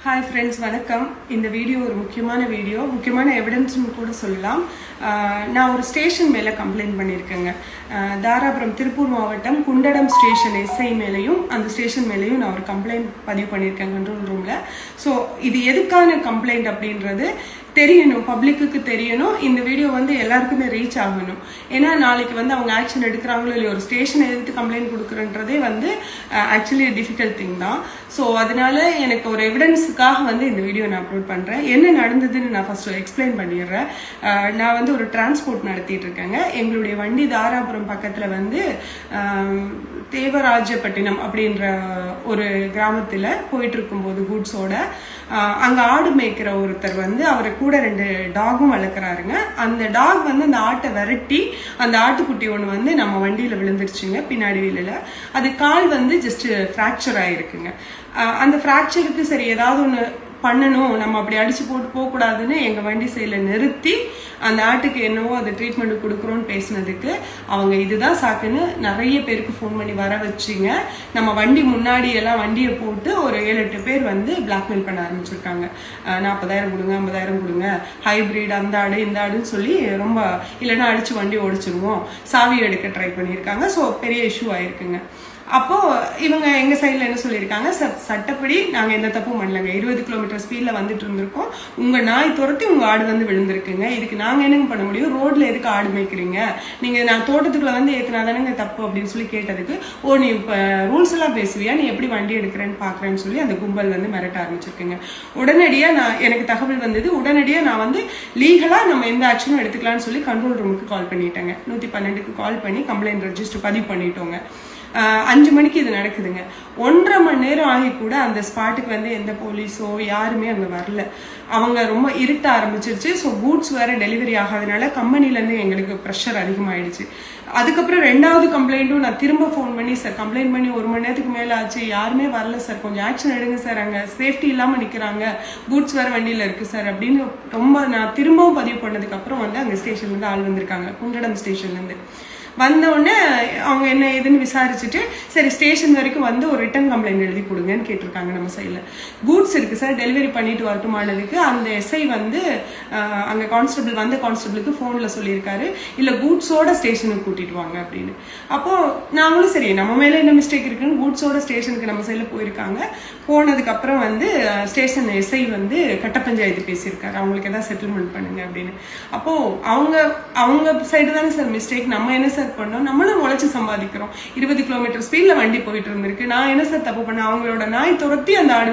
Hi friends, வணக்கம். இந்த video ஒரு முக்கியமான எவிடன்ஸ்னு கூட சொல்லலாம். நான் ஒரு ஸ்டேஷன் மேலே கம்ப்ளைண்ட் பண்ணியிருக்கேங்க. தாராபுரம் திருப்பூர் மாவட்டம் குண்டடம் ஸ்டேஷன் எஸ்ஐ மேலேயும் அந்த ஸ்டேஷன் மேலேயும் நான் ஒரு கம்ப்ளைண்ட் பதிவு பண்ணியிருக்கேன் கண்ட்ரோல் ரூமில். ஸோ இது எதுக்கான கம்ப்ளைண்ட் அப்படின்றது தெரியணும், பப்ளிக்கு தெரியணும். இந்த வீடியோ எல்லாருக்குமே ரீச் ஆகணும். ஏன்னா நாளைக்கு அவங்க ஆக்ஷன் எடுக்கிறாங்களோ இல்லையோ, ஒரு ஸ்டேஷன் எதிர்த்து கம்ப்ளைண்ட் கொடுக்குறன்றதே ஆக்சுவலி டிஃபிகல்ட் திங் தான். ஸோ அதனால எனக்கு ஒரு எவிடன்ஸுக்காக இந்த வீடியோ நான் அப்லோட் பண்ணுறேன். என்ன நடந்ததுன்னு நான் ஃபர்ஸ்ட் எக்ஸ்பிளைன் பண்ணிடுறேன். நான் ஒரு டிரான்ஸ்போர்ட் நடத்திட்டு இருக்கேங்க. எங்களுடைய வண்டி தாராபுரம் பக்கத்தில் தேவராஜப்பட்டினம் அப்படின்ற ஒரு கிராமத்தில் போயிட்டு இருக்கும்போது கூட்ஸோட அங்கே ஆடு மேய்க்கிற ஒருத்தர் அவரை கூட 2 டாகும் வளர்க்குறாருங்க. அந்த டாக் அந்த ஆட்டை விரட்டி அந்த ஆட்டுக்குட்டி ஒன்று நம்ம வண்டியில் விழுந்துருச்சுங்க பின்னாடி வீலில். அது கால் ஜஸ்ட் ஃப்ராக்சர் ஆகிருக்குங்க. அந்த ஃப்ராக்சருக்கு சரி ஏதாவது ஒன்று பண்ணணும், நம்ம அப்படி அடிச்சு போட்டு போகக்கூடாதுன்னு எங்கள் வண்டி சைடில் நிறுத்தி அந்த ஆட்டுக்கு என்னவோ அது ட்ரீட்மெண்ட் கொடுக்குறோன்னு பேசினதுக்கு அவங்க இதுதான் சாக்குன்னு நிறைய பேருக்கு ஃபோன் பண்ணி வர வச்சுங்க. நம்ம வண்டி முன்னாடி எல்லாம் வண்டியை போட்டு ஒரு 7-8 பேர் பிளாக்மெயில் பண்ண ஆரம்பிச்சிருக்காங்க. 40,000 கொடுங்க, 50,000 கொடுங்க, ஹைபிரிட் அந்த ஆடு இந்த ஆடுன்னு சொல்லி ரொம்ப இல்லைன்னா அடிச்சு வண்டி ஓடிச்சிருவோம், சாவி எடுக்க ட்ரை பண்ணியிருக்காங்க. ஸோ பெரிய இஷ்யூ ஆயிருக்குங்க. அப்போ இவங்க எங்க சைட்ல என்ன சொல்லியிருக்காங்க, சட்டப்படி நாங்க எந்த தப்பும் பண்ணலங்க, 20 கிலோமீட்டர் ஸ்பீட்ல வந்துட்டு இருந்திருக்கோம், உங்க நாய் துரத்தி உங்க ஆடு விழுந்திருக்குங்க, இதுக்கு நாங்க என்னங்க பண்ண முடியும், ரோட்ல எதுக்கு ஆடு மேய்க்கிறீங்க, நீங்க நான் தோட்டத்துக்குள்ள ஏத்துனாதானங்க தப்பு அப்படின்னு சொல்லி கேட்டதுக்கு, ஓ நீ இப்ப ரூல்ஸ் எல்லாம் பேசுவியா, நீ எப்படி வண்டி எடுக்கிறேன்னு பாக்குறேன்னு சொல்லி அந்த கும்பல் மிரட்ட ஆரம்பிச்சிருக்குங்க. உடனடியா எனக்கு தகவல் வந்தது. உடனடியா நான் லீகலா நம்ம எந்த ஆக்ஷனும் எடுத்துக்கலாம்னு சொல்லி கண்ட்ரோல் ரூமுக்கு கால் பண்ணிட்டேங்க. 112க்கு கால் பண்ணி கம்ப்ளைண்ட் ரெஜிஸ்டர் பதிவு பண்ணிட்டோங்க. 5 மணிக்கு இது நடக்குதுங்க. 1.5 மணி நேரம் ஆகி கூட அந்த ஸ்பாட்டுக்கு எந்த போலீஸோ யாருமே அங்கே வரல. அவங்க ரொம்ப இருட்ட ஆரம்பிச்சிருச்சு. ஸோ கூட்ஸ் வேற டெலிவரி ஆகாதனால கம்பெனிலேருந்து எங்களுக்கு ப்ரெஷர் அதிகமாயிடுச்சு. அதுக்கப்புறம் 2வது கம்ப்ளைண்ட்டும் நான் திரும்ப ஃபோன் பண்ணி, சார் கம்ப்ளைண்ட் பண்ணி 1 மணி நேரத்துக்கு மேலே ஆச்சு, யாருமே வரல சார், கொஞ்சம் ஆக்ஷன் எடுங்க சார், அங்கே சேஃப்டி இல்லாமல் நிற்கிறாங்க, கூட்ஸ் வேற வண்டியில் இருக்கு சார் அப்படின்னு ரொம்ப நான் திரும்பவும் பதிவு பண்ணதுக்கப்புறம் அங்கே ஸ்டேஷன்லேருந்து ஆள் வந்திருக்காங்க. குண்டடம் ஸ்டேஷன்லேருந்து வந்தோடனே அவங்க என்ன ஏதுன்னு விசாரிச்சுட்டு, சரி ஸ்டேஷன் வரைக்கும் ஒரு ரிட்டன் கம்ப்ளைண்ட் எழுதி கொடுங்கன்னு கேட்டிருக்காங்க. நம்ம சைடில் கூட்ஸ் இருக்கு சார், டெலிவரி பண்ணிட்டு வரட்டுமானதுக்கு அந்த எஸ்ஐ அங்கே கான்ஸ்டபிளுக்கு ஃபோனில் சொல்லியிருக்காரு, இல்லை கூட்ஸோட ஸ்டேஷனுக்கு கூட்டிட்டு வாங்க அப்படின்னு. அப்போ நாங்களும் சரி நம்ம மேலே என்ன மிஸ்டேக் இருக்குன்னு கூட்ஸோட ஸ்டேஷனுக்கு நம்ம சைடில் போயிருக்காங்க. போனதுக்கு அப்புறம் ஸ்டேஷன் எஸ்ஐ கட்ட பஞ்சாயத்து பேசியிருக்காரு, அவங்களுக்கு ஏதாவது செட்டில்மெண்ட் பண்ணுங்க அப்படின்னு. அப்போ அவங்க சைடு தானே சார் மிஸ்டேக், நம்ம என்ன சார் பண்ணோம், நம்மளும் உழைச்சு சம்பாதிக்கிறோம், 20 கிலோமீட்டர் ஸ்பீட்ல வண்டி போயிட்டு இருந்திருக்கு, நான் என்ன சார் தப்பு பண்ண, அவங்களோட நாய் துரத்தி அந்த ஆடு